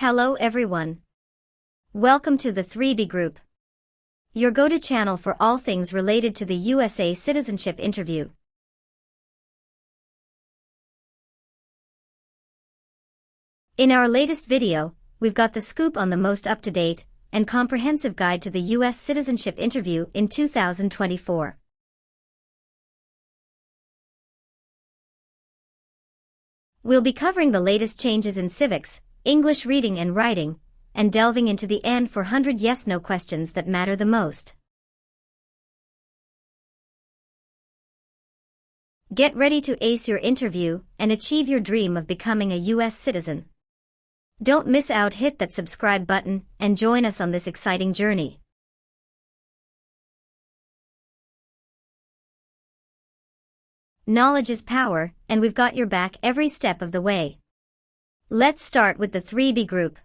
Hello everyone. Welcome to the 3B Group, your go-to channel for all things related to the USA citizenship interview. In our latest video, we've got the scoop on the most up-to-date and comprehensive guide to the US citizenship interview in 2024. We'll be covering the latest changes in civics, English reading and writing, and delving into the N-400 yes-no questions that matter the most. Get ready to ace your interview and achieve your dream of becoming a US citizen. Don't miss out, hit that subscribe button and join us on this exciting journey. Knowledge is power, and we've got your back every step of the way. Let's start with the 3B Group.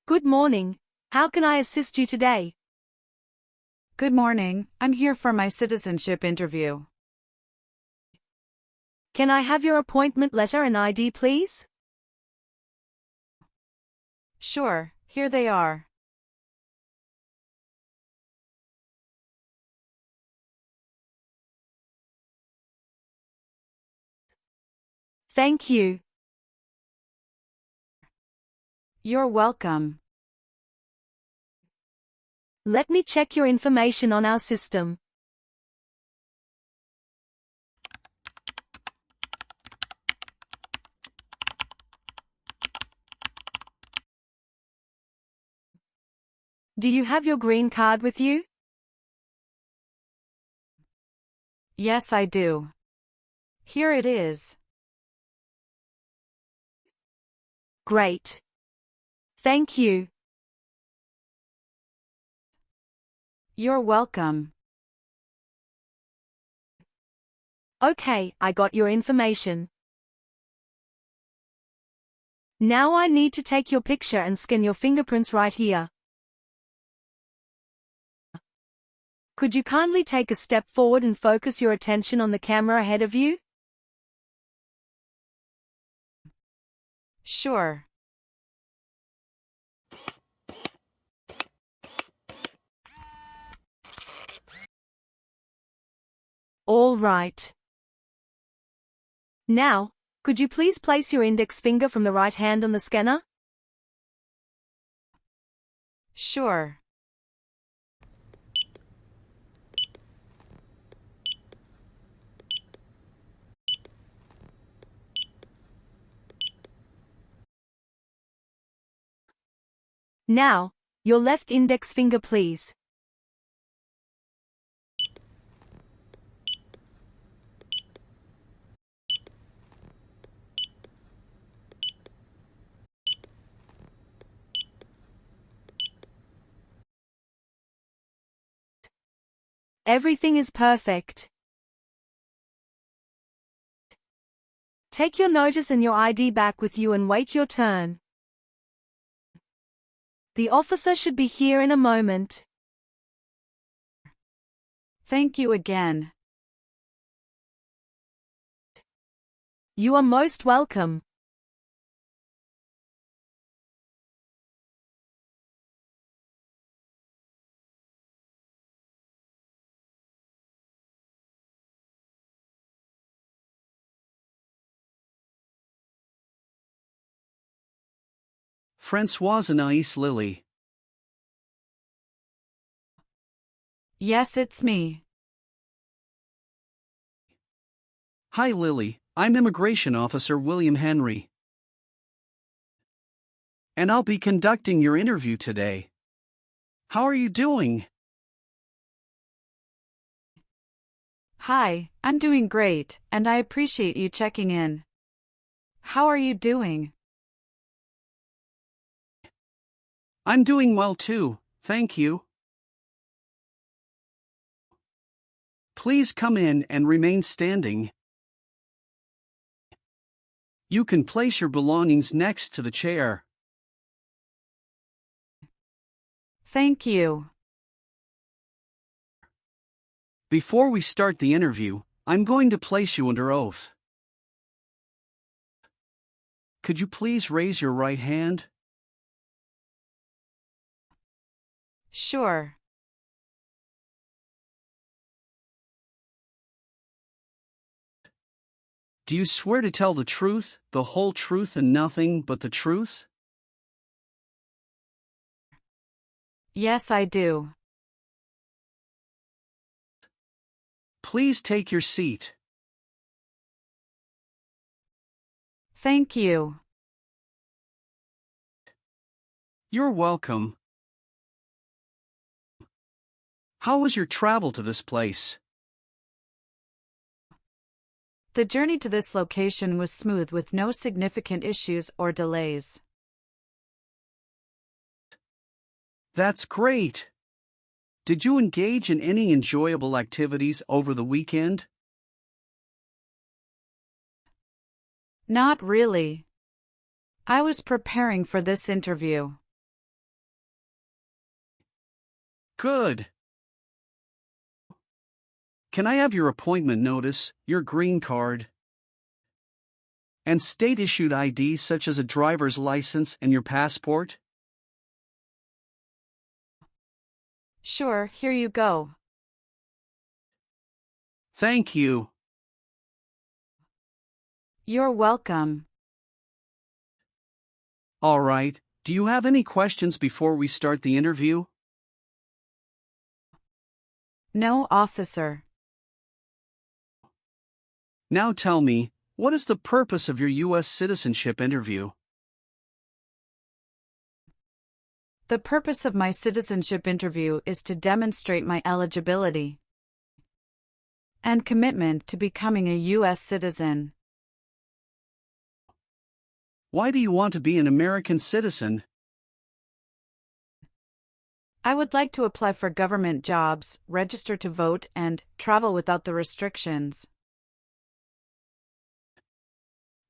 Good morning. How can I assist you today? Good morning. I'm here for my citizenship interview. Can I have your appointment letter and ID, please? Sure, here they are. Thank you. You're welcome. Let me check your information on our system. Do you have your green card with you? Yes, I do. Here it is. Great. Thank you. You're welcome. Okay, I got your information. Now I need to take your picture and scan your fingerprints right here. Could you kindly take a step forward and focus your attention on the camera ahead of you? Sure. All right. Now, could you please place your index finger from the right hand on the scanner? Sure. Now, your left index finger, please. Everything is perfect. Take your notice and your ID back with you and wait your turn. The officer should be here in a moment. Thank you again. You are most welcome. Françoise Anais Lily. Yes, it's me. Hi Lily, I'm Immigration Officer William Henry. And I'll be conducting your interview today. How are you doing? Hi, I'm doing great, and I appreciate you checking in. How are you doing? I'm doing well too, thank you. Please come in and remain standing. You can place your belongings next to the chair. Thank you. Before we start the interview, I'm going to place you under oath. Could you please raise your right hand? Sure. Do you swear to tell the truth, the whole truth, and nothing but the truth? Yes, I do. Please take your seat. Thank you. You're welcome. How was your travel to this place? The journey to this location was smooth with no significant issues or delays. That's great. Did you engage in any enjoyable activities over the weekend? Not really. I was preparing for this interview. Good. Can I have your appointment notice, your green card, and state-issued ID such as a driver's license and your passport? Sure, here you go. Thank you. You're welcome. All right, do you have any questions before we start the interview? No, officer. Now tell me, what is the purpose of your U.S. citizenship interview? The purpose of my citizenship interview is to demonstrate my eligibility and commitment to becoming a U.S. citizen. Why do you want to be an American citizen? I would like to apply for government jobs, register to vote, and travel without the restrictions.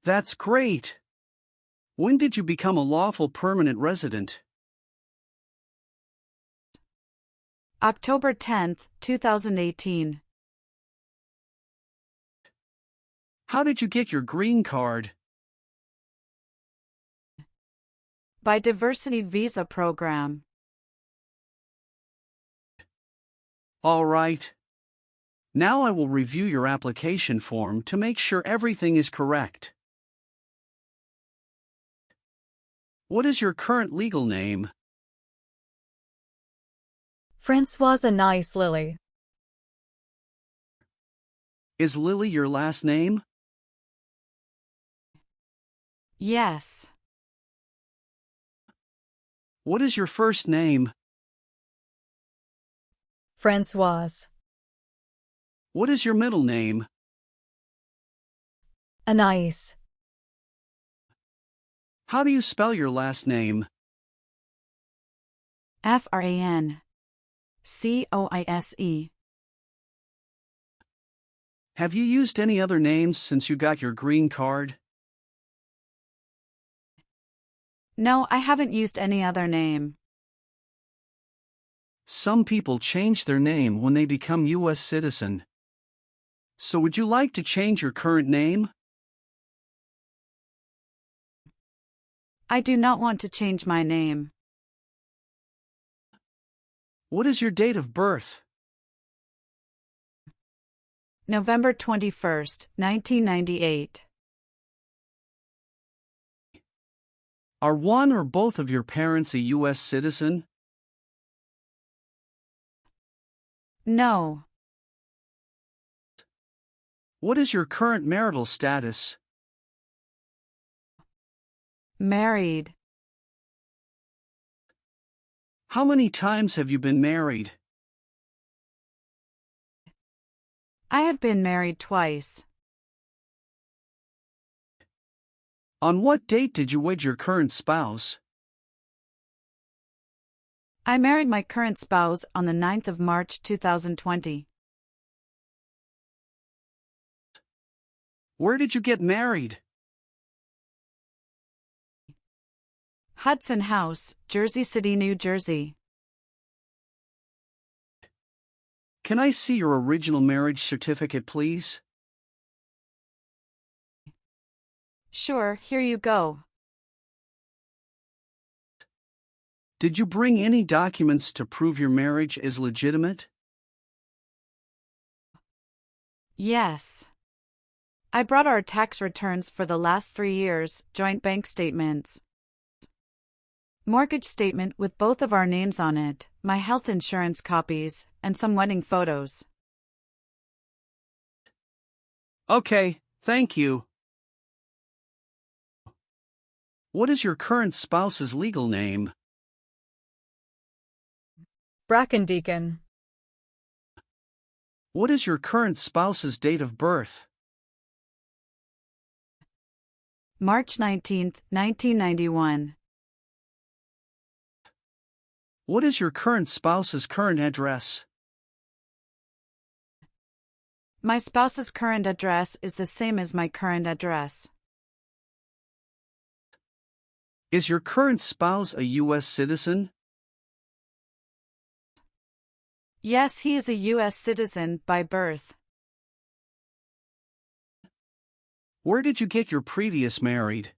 That's great. When did you become a lawful permanent resident? October 10, 2018. How did you get your green card? By Diversity Visa Program. All right. Now I will review your application form to make sure everything is correct. What is your current legal name? Francoise Anais Lily. Is Lily your last name? Yes. What is your first name? Francoise. What is your middle name? Anais. How do you spell your last name? FRANCOISE. Have you used any other names since you got your green card? No, I haven't used any other name. Some people change their name when they become U.S. citizen. So would you like to change your current name? I do not want to change my name. What is your date of birth? November 21, 1998. Are one or both of your parents a U.S. citizen? No. What is your current marital status? Married. How many times have you been married? I have been married twice. On what date did you wed your current spouse? I married my current spouse on the 9th of March 2020. Where did you get married? Hudson House, Jersey City, New Jersey. Can I see your original marriage certificate, please? Sure, here you go. Did you bring any documents to prove your marriage is legitimate? Yes. I brought our tax returns for the last 3 years, joint bank statements, mortgage statement with both of our names on it, my health insurance copies, and some wedding photos. Okay, thank you. What is your current spouse's legal name? Brackendeacon. What is your current spouse's date of birth? March 19, 1991. What is your current spouse's current address? My spouse's current address is the same as my current address. Is your current spouse a U.S. citizen? Yes, he is a U.S. citizen by birth. Where did you get your previous married?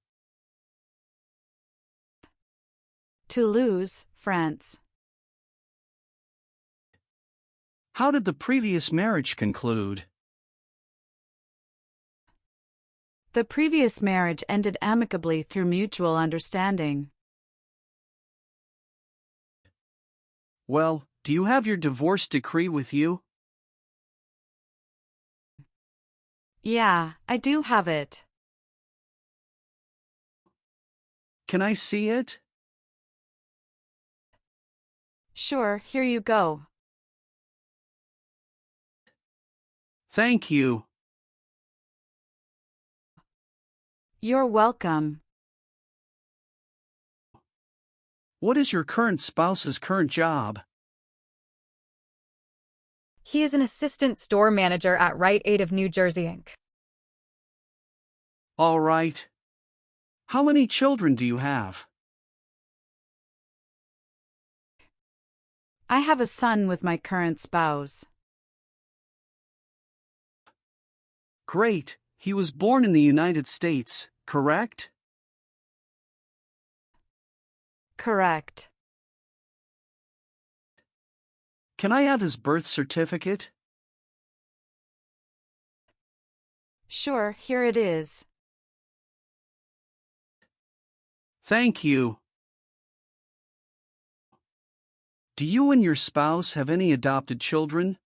Toulouse, France. How did the previous marriage conclude? The previous marriage ended amicably through mutual understanding. Well, do you have your divorce decree with you? Yeah, I do have it. Can I see it? Sure, here you go. Thank you. You're welcome. What is your current spouse's current job? He is an assistant store manager at Rite Aid of New Jersey, Inc. All right. How many children do you have? I have a son with my current spouse. Great. He was born in the United States, correct? Correct. Can I have his birth certificate? Sure, here it is. Thank you. Do you and your spouse have any adopted children?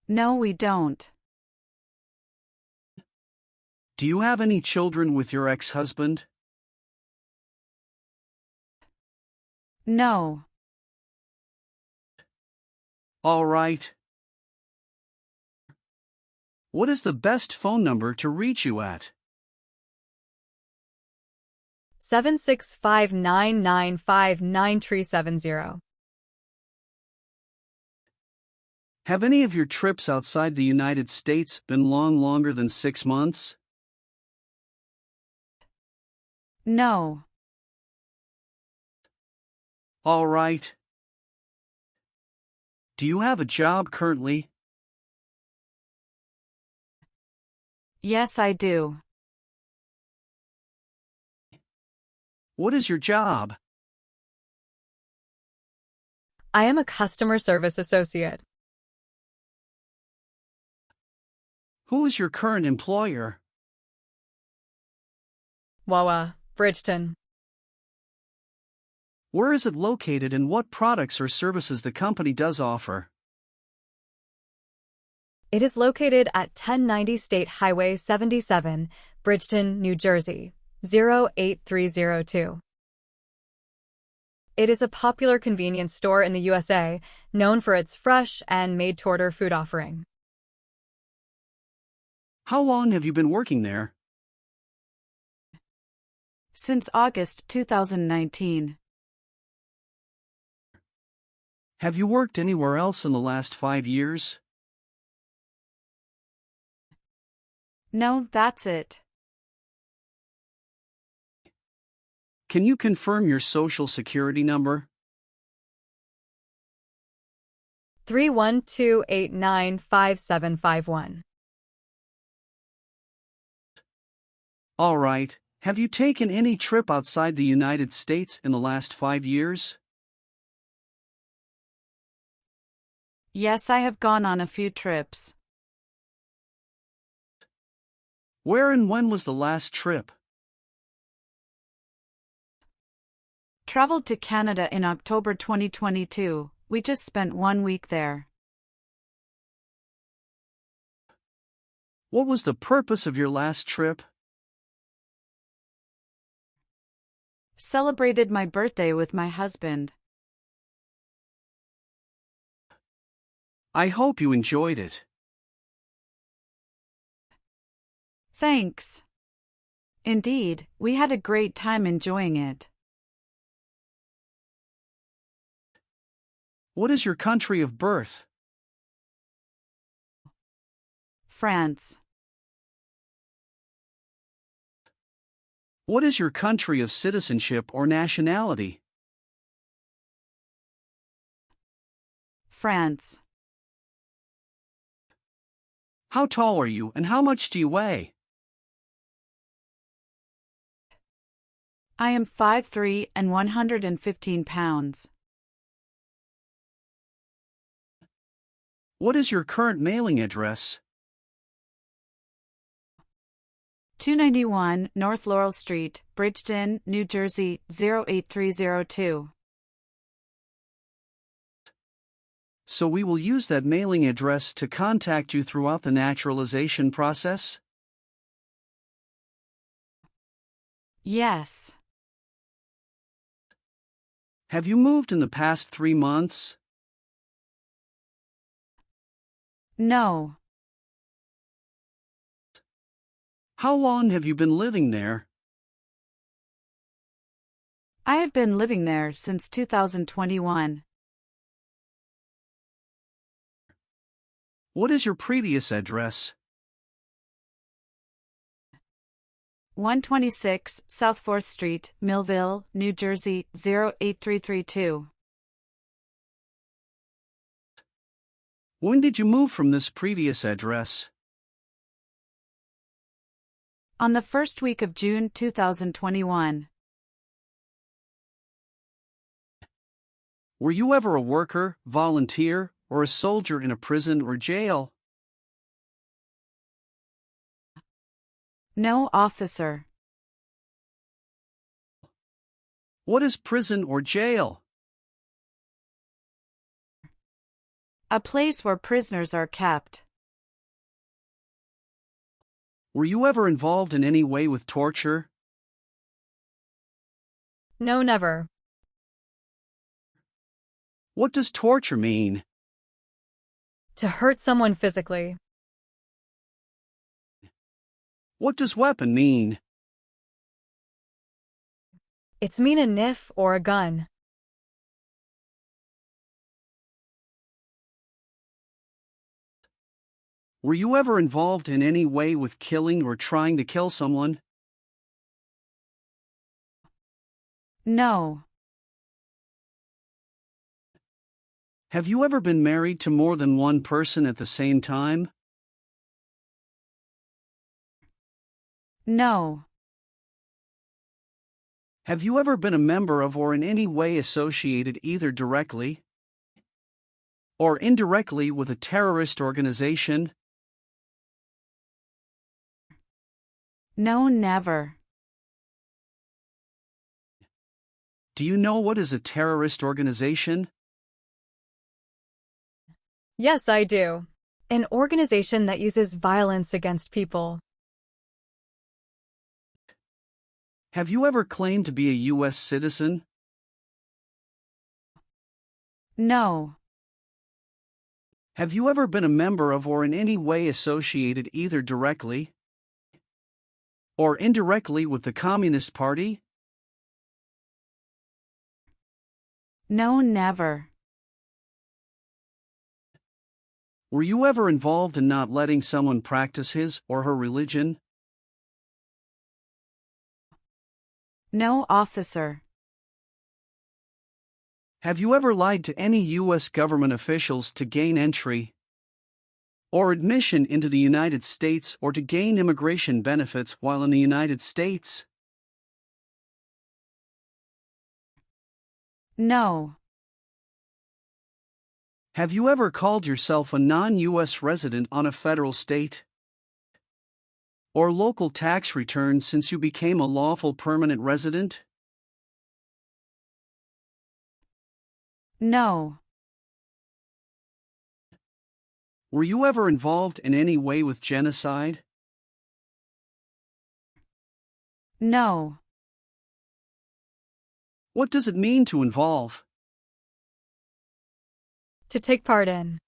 No, we don't. Do you have any children with your ex-husband? No. All right. What is the best phone number to reach you at? 765-995-9370. Have any of your trips outside the United States been longer than 6 months? No. All right. Do you have a job currently? Yes, I do. What is your job? I am a customer service associate. Who is your current employer? Wawa, Bridgeton. Where is it located and what products or services the company does offer? It is located at 1090 State Highway 77, Bridgeton, New Jersey, 08302. It is a popular convenience store in the USA, known for its fresh and made-to-order food offering. How long have you been working there? Since August 2019. Have you worked anywhere else in the last 5 years? No, that's it. Can you confirm your social security number? 312895751. All right. Have you taken any trip outside the United States in the last 5 years? Yes, I have gone on a few trips. Where and when was the last trip? Traveled to Canada in October 2022. We just spent 1 week there. What was the purpose of your last trip? Celebrated my birthday with my husband. I hope you enjoyed it. Thanks. Indeed, we had a great time enjoying it. What is your country of birth? France. What is your country of citizenship or nationality? France. How tall are you and how much do you weigh? I am 5'3" and 115 pounds. What is your current mailing address? 291 North Laurel Street, Bridgeton, New Jersey, 08302. So we will use that mailing address to contact you throughout the naturalization process? Yes. Have you moved in the past 3 months? No. How long have you been living there? I have been living there since 2021. What is your previous address? 126 South 4th Street, Millville, New Jersey, 08332. When did you move from this previous address? On the first week of June 2021. Were you ever a worker, volunteer, or a soldier in a prison or jail? No, officer. What is prison or jail? A place where prisoners are kept. Were you ever involved in any way with torture? No, never. What does torture mean? To hurt someone physically. What does weapon mean? It's mean a knife or a gun. Were you ever involved in any way with killing or trying to kill someone? No. Have you ever been married to more than one person at the same time? No. Have you ever been a member of or in any way associated either directly or indirectly with a terrorist organization? No, never. Do you know what is a terrorist organization? Yes, I do. An organization that uses violence against people. Have you ever claimed to be a U.S. citizen? No. Have you ever been a member of or in any way associated either directly or indirectly with the Communist Party? No, never. Were you ever involved in not letting someone practice his or her religion? No, officer. Have you ever lied to any U.S. government officials to gain entry or admission into the United States or to gain immigration benefits while in the United States? No. Have you ever called yourself a non-U.S. resident on a federal, state, or local tax return since you became a lawful permanent resident? No. Were you ever involved in any way with genocide? No. What does it mean to involve? To take part in.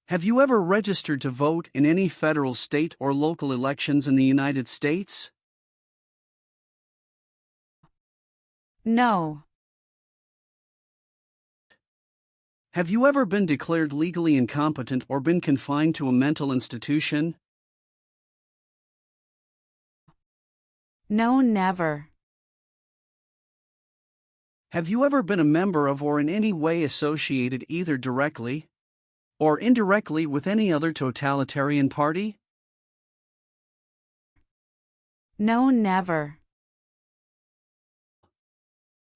Have you ever registered to vote in any federal, state, or local elections in the United States? No. Have you ever been declared legally incompetent or been confined to a mental institution? No, never. Have you ever been a member of or in any way associated either directly or indirectly with any other totalitarian party? No, never.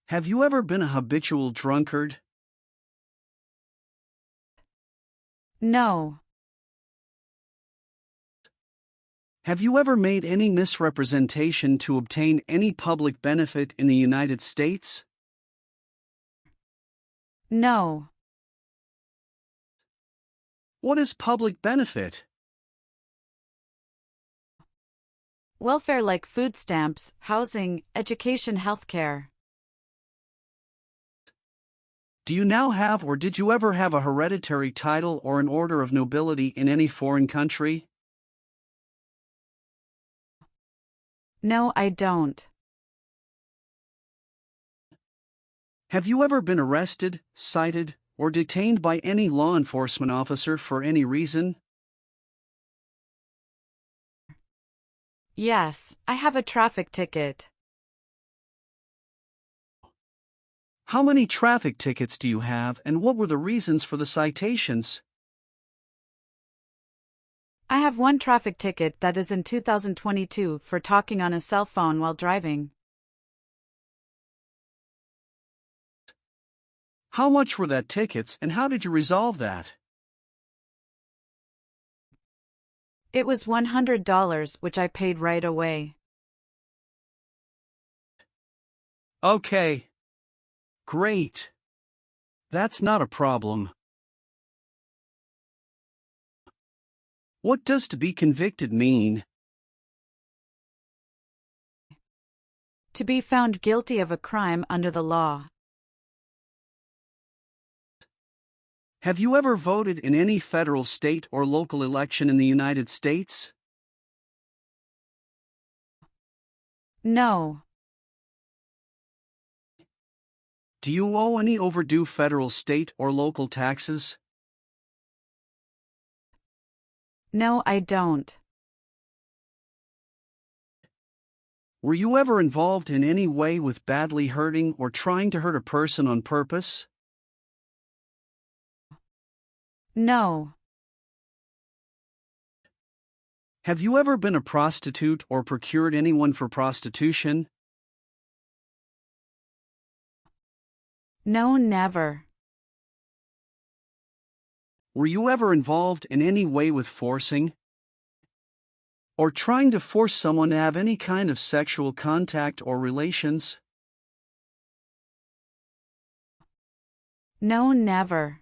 Have you ever been a habitual drunkard? No. Have you ever made any misrepresentation to obtain any public benefit in the United States? No. What is public benefit? Welfare like food stamps, housing, education, healthcare. Do you now have or did you ever have a hereditary title or an order of nobility in any foreign country? No, I don't. Have you ever been arrested, cited, or detained by any law enforcement officer for any reason? Yes, I have a traffic ticket. How many traffic tickets do you have, and what were the reasons for the citations? I have one traffic ticket that is in 2022 for talking on a cell phone while driving. How much were that tickets, and how did you resolve that? It was $100, which I paid right away. Okay. Great. That's not a problem. What does to be convicted mean? To be found guilty of a crime under the law. Have you ever voted in any federal, state, or local election in the United States? No. Do you owe any overdue federal, state, or local taxes? No, I don't. Were you ever involved in any way with badly hurting or trying to hurt a person on purpose? No. Have you ever been a prostitute or procured anyone for prostitution? No, never. Were you ever involved in any way with forcing or trying to force someone to have any kind of sexual contact or relations? No, never.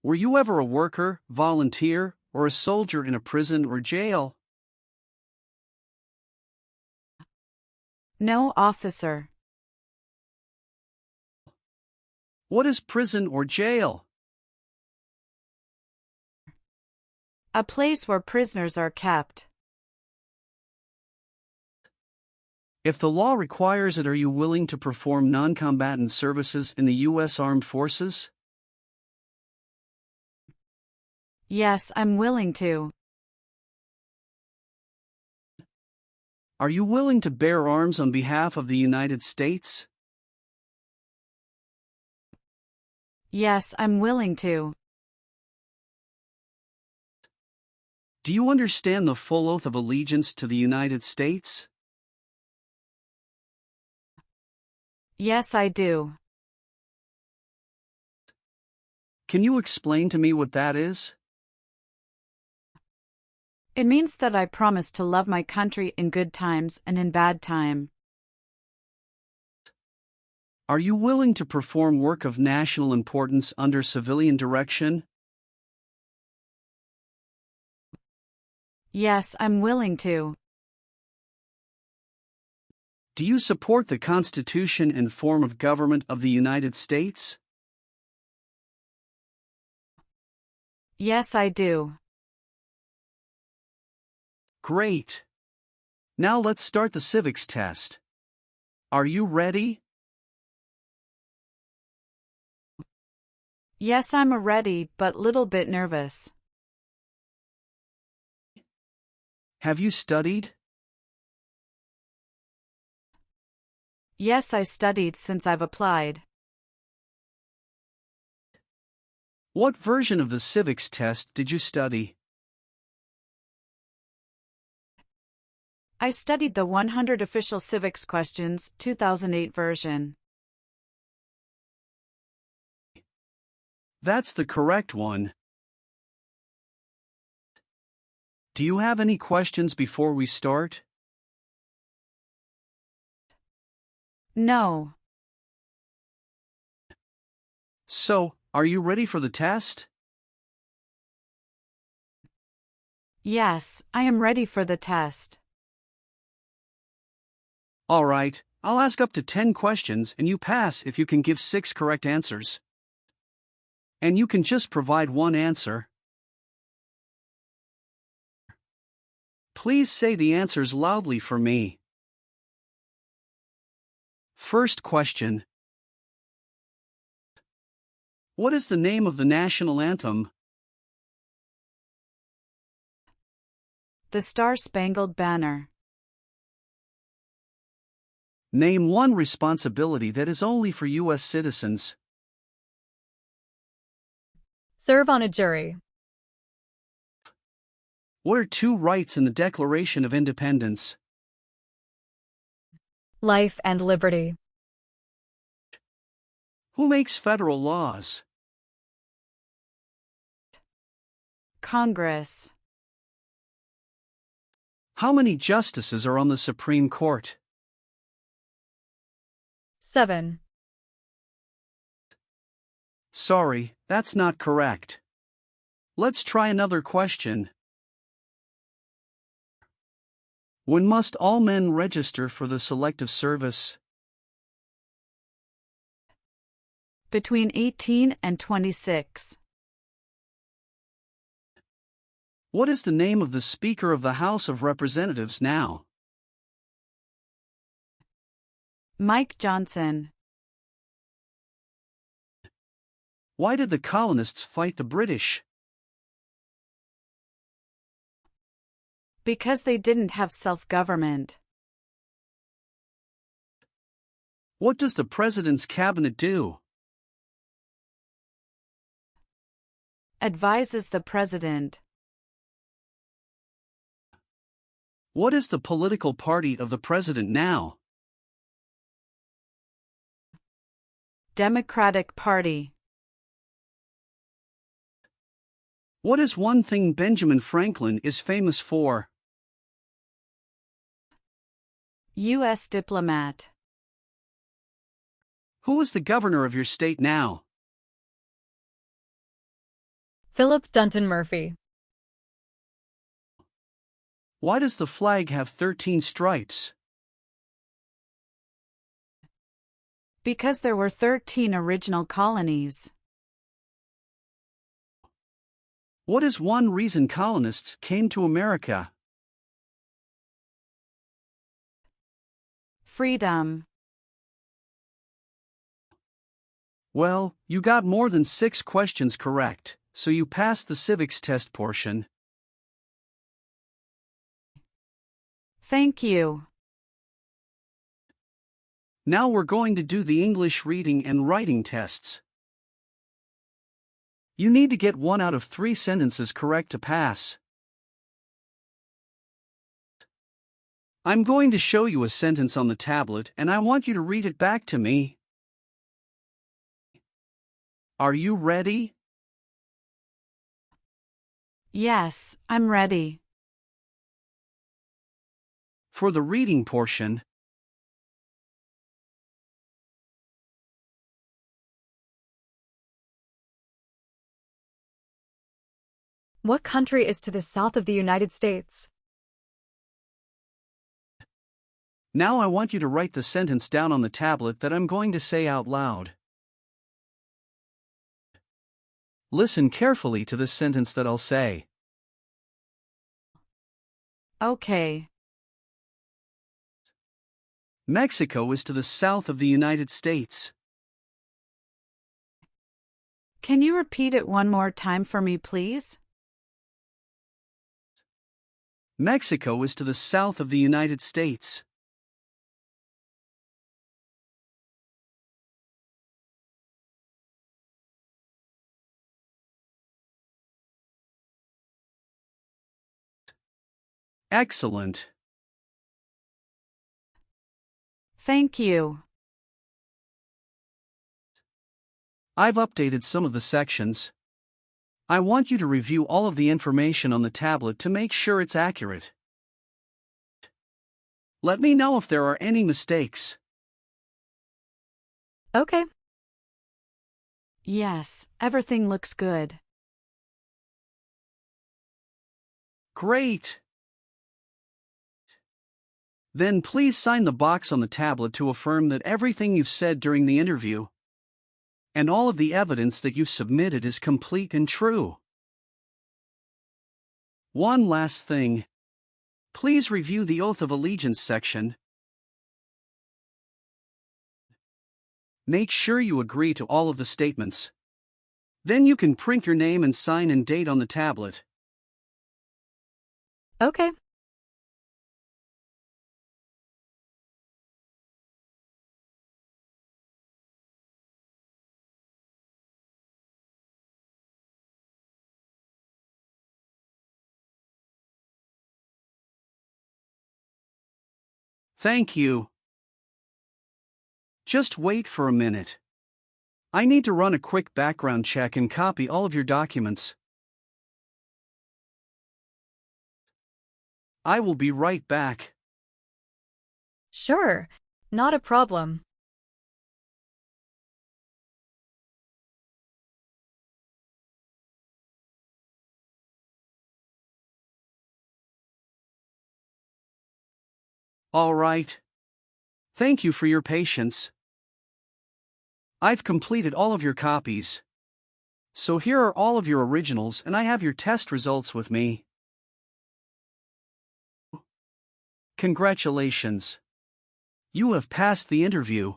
Were you ever a worker, volunteer, or a soldier in a prison or jail? No, officer. What is prison or jail? A place where prisoners are kept. If the law requires it, are you willing to perform non-combatant services in the U.S. Armed Forces? Yes, I'm willing to. Are you willing to bear arms on behalf of the United States? Yes, I'm willing to. Do you understand the full oath of allegiance to the United States? Yes, I do. Can you explain to me what that is? It means that I promise to love my country in good times and in bad time. Are you willing to perform work of national importance under civilian direction? Yes, I'm willing to. Do you support the Constitution and form of government of the United States? Yes, I do. Great. Now let's start the civics test. Are you ready? Yes, I'm ready, but little bit nervous. Have you studied? Yes, I studied since I've applied. What version of the civics test did you study? I studied the 100 Official Civics Questions, 2008 version. That's the correct one. Do you have any questions before we start? No. So, are you ready for the test? Yes, I am ready for the test. All right, I'll ask up to 10 questions and you pass if you can give 6 correct answers. And you can just provide one answer. Please say the answers loudly for me. First question. What is the name of the national anthem? The Star-Spangled Banner. Name one responsibility that is only for U.S. citizens. Serve on a jury. What are 2 rights in the Declaration of Independence? Life and liberty. Who makes federal laws? Congress. How many justices are on the Supreme Court? 7. Sorry, that's not correct. Let's try another question. When must all men register for the Selective Service? Between 18 and 26. What is the name of the Speaker of the House of Representatives now? Mike Johnson. Why did the colonists fight the British? Because they didn't have self-government. What does the President's cabinet do? Advises the President. What is the political party of the President now? Democratic Party. What is one thing Benjamin Franklin is famous for? U.S. diplomat. Who is the governor of your state now? Philip Dunton Murphy. Why does the flag have 13 stripes? Because there were 13 original colonies. What is one reason colonists came to America? Freedom. Well, you got more than 6 questions correct, so you passed the civics test portion. Thank you. Now we're going to do the English reading and writing tests. You need to get 1 out of 3 sentences correct to pass. I'm going to show you a sentence on the tablet and I want you to read it back to me. Are you ready? Yes, I'm ready. For the reading portion, What country is to the south of the United States? now I want you to write the sentence down on the tablet that I'm going to say out loud. Listen carefully to this sentence that I'll say. Okay. Mexico is to the south of the United States. Can you repeat it one more time for me, please? Mexico is to the south of the United States. Excellent. Thank you. I've updated some of the sections. I want you to review all of the information on the tablet to make sure it's accurate. Let me know if there are any mistakes. Okay. Yes, everything looks good. Great! Then please sign the box on the tablet to affirm that everything you've said during the interview and all of the evidence that you've submitted is complete and true. One last thing. Please review the Oath of Allegiance section. Make sure you agree to all of the statements. Then you can print your name and sign and date on the tablet. Okay. Thank you. Just wait for a minute. I need to run a quick background check and copy all of your documents. I will be right back. Sure. Not a problem. All right. Thank you for your patience. I've completed all of your copies. So here are all of your originals and I have your test results with me. Congratulations. You have passed the interview.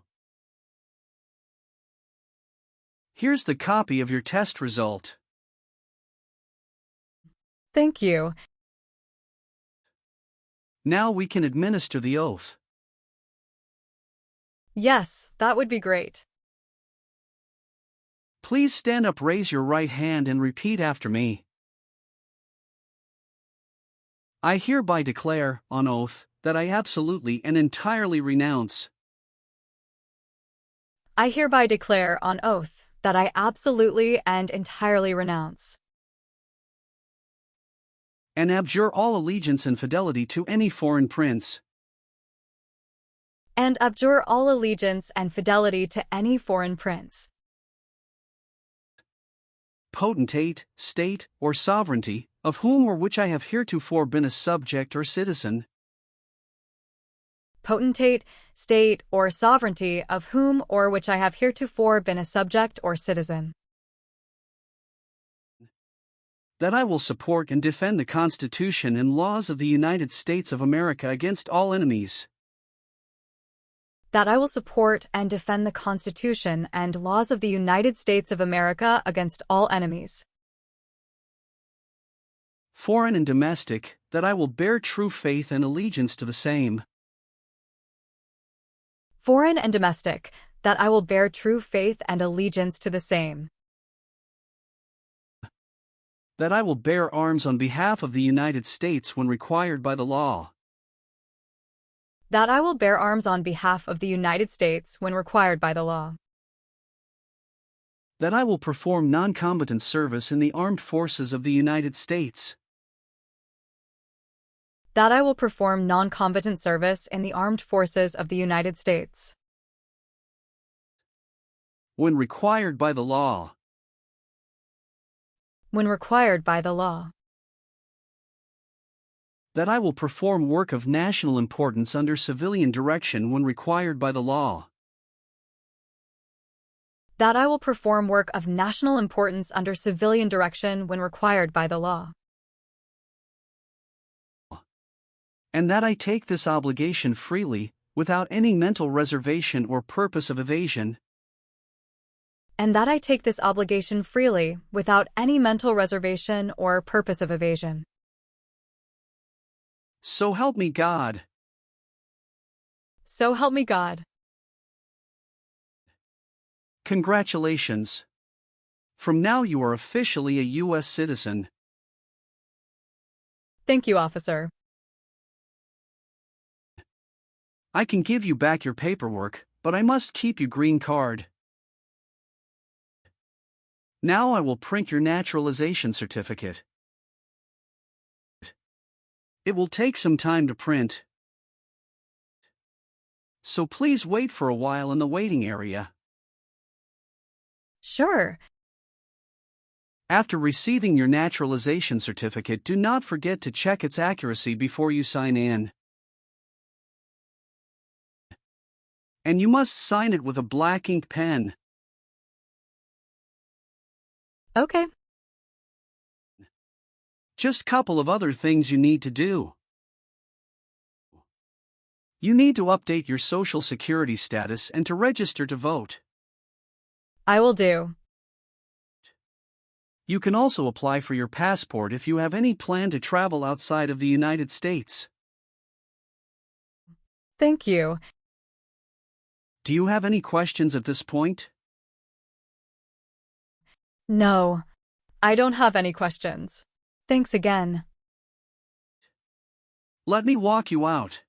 Here's the copy of your test result. Thank you. Now we can administer the oath. Yes, that would be great. Please stand up, raise your right hand and repeat after me. I hereby declare, on oath, that I absolutely and entirely renounce. I hereby declare on oath that I absolutely and entirely renounce and abjure all allegiance and fidelity to any foreign prince, and abjure all allegiance and fidelity to any foreign prince, potentate, state, or sovereignty, of whom or which I have heretofore been a subject or citizen, potentate, state, or sovereignty of whom or which I have heretofore been a subject or citizen, that I will support and defend the Constitution and laws of the United States of America against all enemies, that I will support and defend the Constitution and laws of the United States of America against all enemies, foreign and domestic, that I will bear true faith and allegiance to the same. Foreign and domestic, that I will bear true faith and allegiance to the same. That I will bear arms on behalf of the United States when required by the law. That I will bear arms on behalf of the United States when required by the law. That I will perform non-combatant service in the armed forces of the United States. That I will perform non-combatant service in the armed forces of the United States. When required by the law. When required by the law. That I will perform work of national importance under civilian direction when required by the law. That I will perform work of national importance under civilian direction when required by the law. And that I take this obligation freely, without any mental reservation or purpose of evasion. And that I take this obligation freely, without any mental reservation or purpose of evasion. So help me God. So help me God. Congratulations. From now you are officially a U.S. citizen. Thank you, officer. I can give you back your paperwork, but I must keep your green card. Now I will print your naturalization certificate. It will take some time to print, so please wait for a while in the waiting area. Sure. After receiving your naturalization certificate, do not forget to check its accuracy before you sign in. And you must sign it with a black ink pen. Okay. Just a couple of other things you need to do. You need to update your Social Security status and to register to vote. I will do. You can also apply for your passport if you have any plan to travel outside of the United States. Thank you. Do you have any questions at this point? No, I don't have any questions. Thanks again. Let me walk you out.